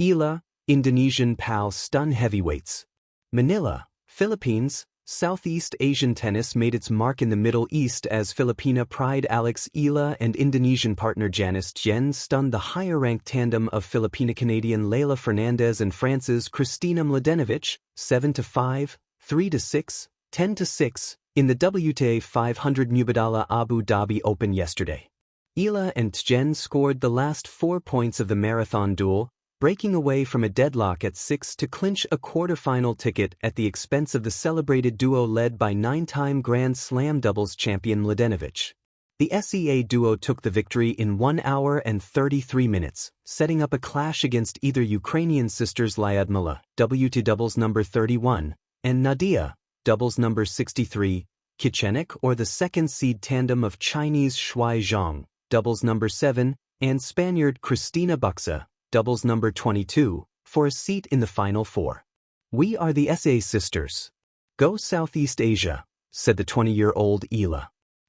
Eala, Indonesian PAL stun heavyweights. Manila, Philippines. Southeast Asian tennis made its mark in the Middle East as Filipina pride Alex Eala and Indonesian partner Janice Jen stunned the higher-ranked tandem of Filipina-Canadian Leylah Fernandez and France's Kristina Mladenovic, 7-5, 3-6, 10-6, in the WTA 500 Mubadala Abu Dhabi Open yesterday. Eala and Jen scored the last 4 points of the marathon duel, breaking away from a deadlock at 6 to clinch a quarter-final ticket at the expense of the celebrated duo led by 9-time Grand Slam doubles champion Mladenovic. The SEA duo took the victory in 1 hour and 33 minutes, setting up a clash against either Ukrainian sisters Lyudmila, WTA doubles number 31, and Nadia, doubles number 63, Kichenik, or the second-seed tandem of Chinese Shuai Zhang, doubles number 7, and Spaniard Cristina Buxa, doubles number 22, for a seat in the Final Four. "We are the SA sisters. Go Southeast Asia," said the 20-year-old Eala.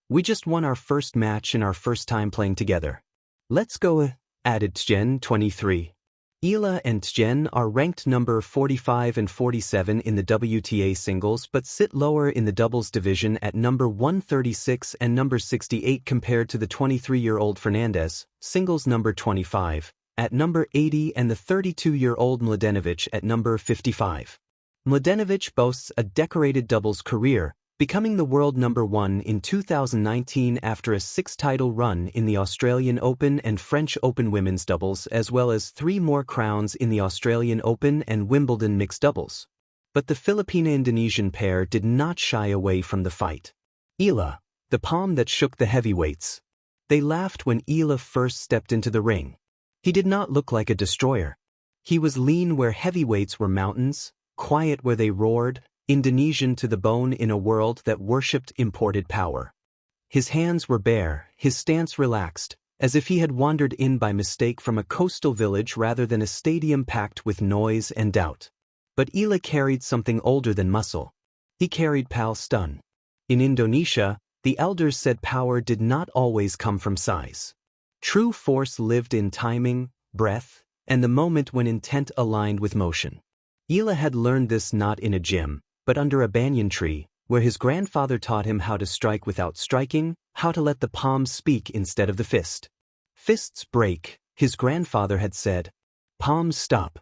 "We just won our first match in our first time playing together. Let's go," added Jen, 23. Eala and Jen are ranked number 45 and 47 in the WTA singles but sit lower in the doubles division at number 136 and number 68 compared to the 23-year-old Fernandez, singles number 25, at number 80 and the 32-year-old Mladenovic at number 55. Mladenovic boasts a decorated doubles career, becoming the world number 1 in 2019 after a 6-title run in the Australian Open and French Open women's doubles as well as 3 more crowns in the Australian Open and Wimbledon mixed doubles. But the Filipina-Indonesian pair did not shy away from the fight. Eala, the palm that shook the heavyweights. They laughed when Eala first stepped into the ring. He did not look like a destroyer. He was lean where heavyweights were mountains, quiet where they roared, Indonesian to the bone in a world that worshipped imported power. His hands were bare, his stance relaxed, as if he had wandered in by mistake from a coastal village rather than a stadium packed with noise and doubt. But Eala carried something older than muscle. He carried PAL stun. In Indonesia, the elders said power did not always come from size. True force lived in timing, breath, and the moment when intent aligned with motion. Eala had learned this not in a gym, but under a banyan tree, where his grandfather taught him how to strike without striking, how to let the palm speak instead of the fist. Fists break, his grandfather had said. Palms stop.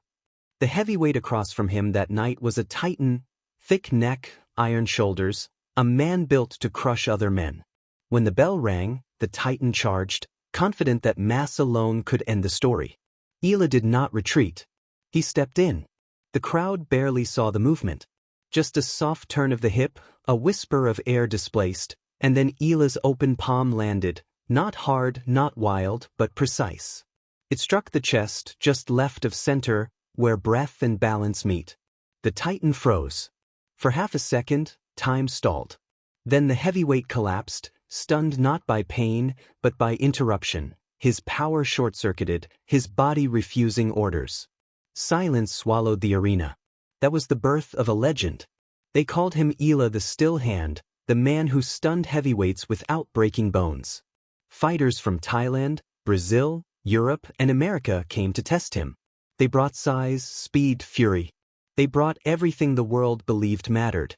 The heavyweight across from him that night was a titan, thick neck, iron shoulders, a man built to crush other men. When the bell rang, the titan charged, confident that mass alone could end the story. Eala did not retreat. He stepped in. The crowd barely saw the movement. Just a soft turn of the hip, a whisper of air displaced, and then Eala's open palm landed, not hard, not wild, but precise. It struck the chest, just left of center, where breath and balance meet. The titan froze. For half a second, time stalled. Then the heavyweight collapsed, stunned not by pain, but by interruption, his power short-circuited, his body refusing orders. Silence swallowed the arena. That was the birth of a legend. They called him Eala the Still Hand, the man who stunned heavyweights without breaking bones. Fighters from Thailand, Brazil, Europe, and America came to test him. They brought size, speed, fury. They brought everything the world believed mattered.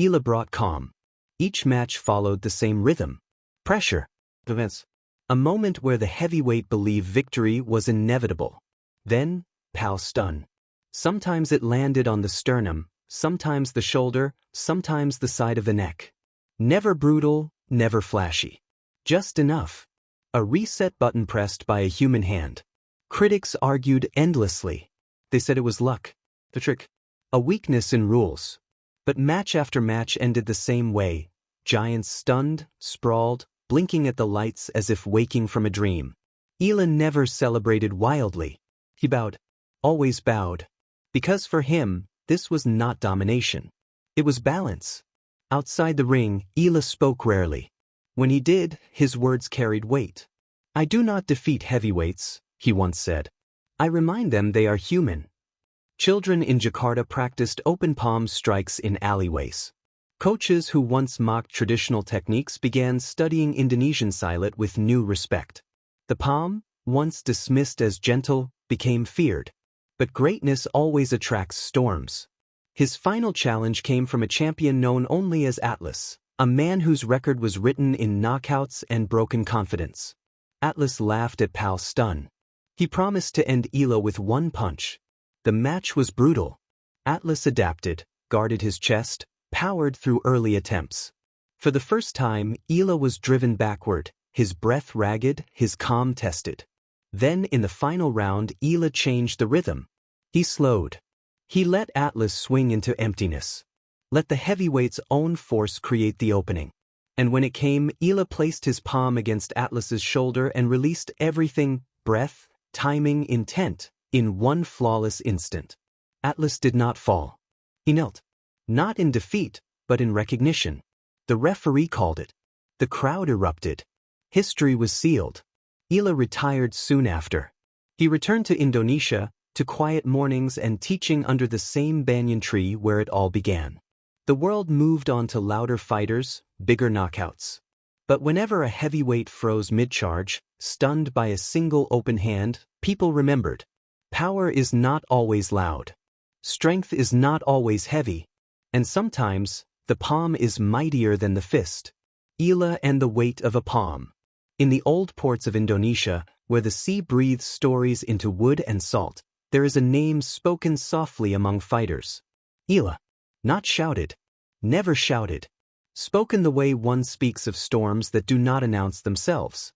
Eala brought calm. Each match followed the same rhythm. Pressure. Events. A moment where the heavyweight believed victory was inevitable. Then, PAL stun. Sometimes it landed on the sternum, sometimes the shoulder, sometimes the side of the neck. Never brutal, never flashy. Just enough. A reset button pressed by a human hand. Critics argued endlessly. They said it was luck. The trick. A weakness in rules. But match after match ended the same way. Giants stunned, sprawled, blinking at the lights as if waking from a dream. Eala never celebrated wildly. He bowed. Always bowed. Because for him, this was not domination. It was balance. Outside the ring, Eala spoke rarely. When he did, his words carried weight. "I do not defeat heavyweights," he once said. "I remind them they are human." Children in Jakarta practiced open palm strikes in alleyways. Coaches who once mocked traditional techniques began studying Indonesian silat with new respect. The palm, once dismissed as gentle, became feared. But greatness always attracts storms. His final challenge came from a champion known only as Atlas, a man whose record was written in knockouts and broken confidence. Atlas laughed at Pal's stun. He promised to end Eala with one punch. The match was brutal. Atlas adapted, guarded his chest, powered through early attempts. For the first time, Eala was driven backward, his breath ragged, his calm tested. Then in the final round, Eala changed the rhythm. He slowed. He let Atlas swing into emptiness. Let the heavyweight's own force create the opening. And when it came, Eala placed his palm against Atlas's shoulder and released everything, breath, timing, intent, in one flawless instant. Atlas did not fall. He knelt. Not in defeat, but in recognition. The referee called it. The crowd erupted. History was sealed. Eala retired soon after. He returned to Indonesia, to quiet mornings and teaching under the same banyan tree where it all began. The world moved on to louder fighters, bigger knockouts. But whenever a heavyweight froze mid-charge, stunned by a single open hand, people remembered. Power is not always loud. Strength is not always heavy. And sometimes, the palm is mightier than the fist. Eala and the weight of a palm. In the old ports of Indonesia, where the sea breathes stories into wood and salt, there is a name spoken softly among fighters. Eala. Not shouted. Never shouted. Spoken the way one speaks of storms that do not announce themselves.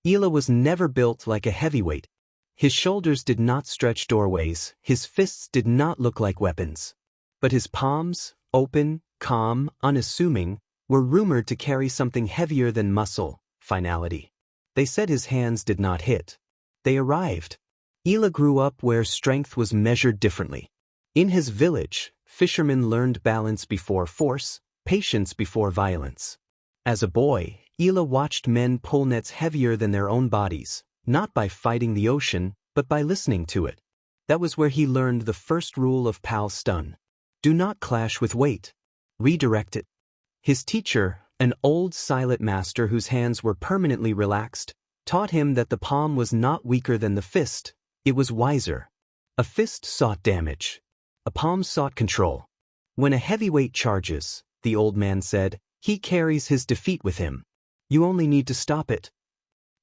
Eala was never built like a heavyweight. His shoulders did not stretch doorways, his fists did not look like weapons. But his palms, open, calm, unassuming, were rumored to carry something heavier than muscle, finality. They said his hands did not hit. They arrived. Eala grew up where strength was measured differently. In his village, fishermen learned balance before force, patience before violence. As a boy, Eala watched men pull nets heavier than their own bodies, not by fighting the ocean, but by listening to it. That was where he learned the first rule of Pal's stun. Do not clash with weight. Redirect it. His teacher, an old silent master whose hands were permanently relaxed, taught him that the palm was not weaker than the fist, it was wiser. A fist sought damage. A palm sought control. When a heavyweight charges, the old man said, he carries his defeat with him. You only need to stop it.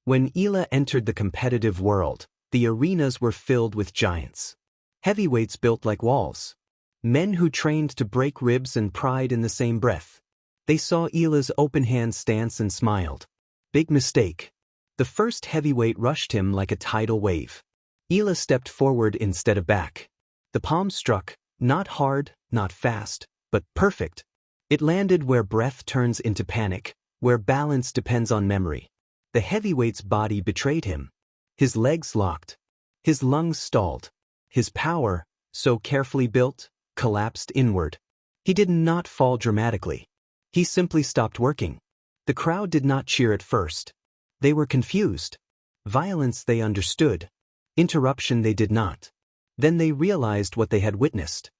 When Eala entered the competitive world, the arenas were filled with giants. Heavyweights built like walls. Men who trained to break ribs and pride in the same breath. They saw Eala's open-hand stance and smiled. Big mistake. The first heavyweight rushed him like a tidal wave. Eala stepped forward instead of back. The palm struck, not hard, not fast, but perfect. It landed where breath turns into panic, where balance depends on memory. The heavyweight's body betrayed him. His legs locked. His lungs stalled. His power, so carefully built, collapsed inward. He did not fall dramatically. He simply stopped working. The crowd did not cheer at first. They were confused. Violence they understood. Interruption they did not. Then they realized what they had witnessed.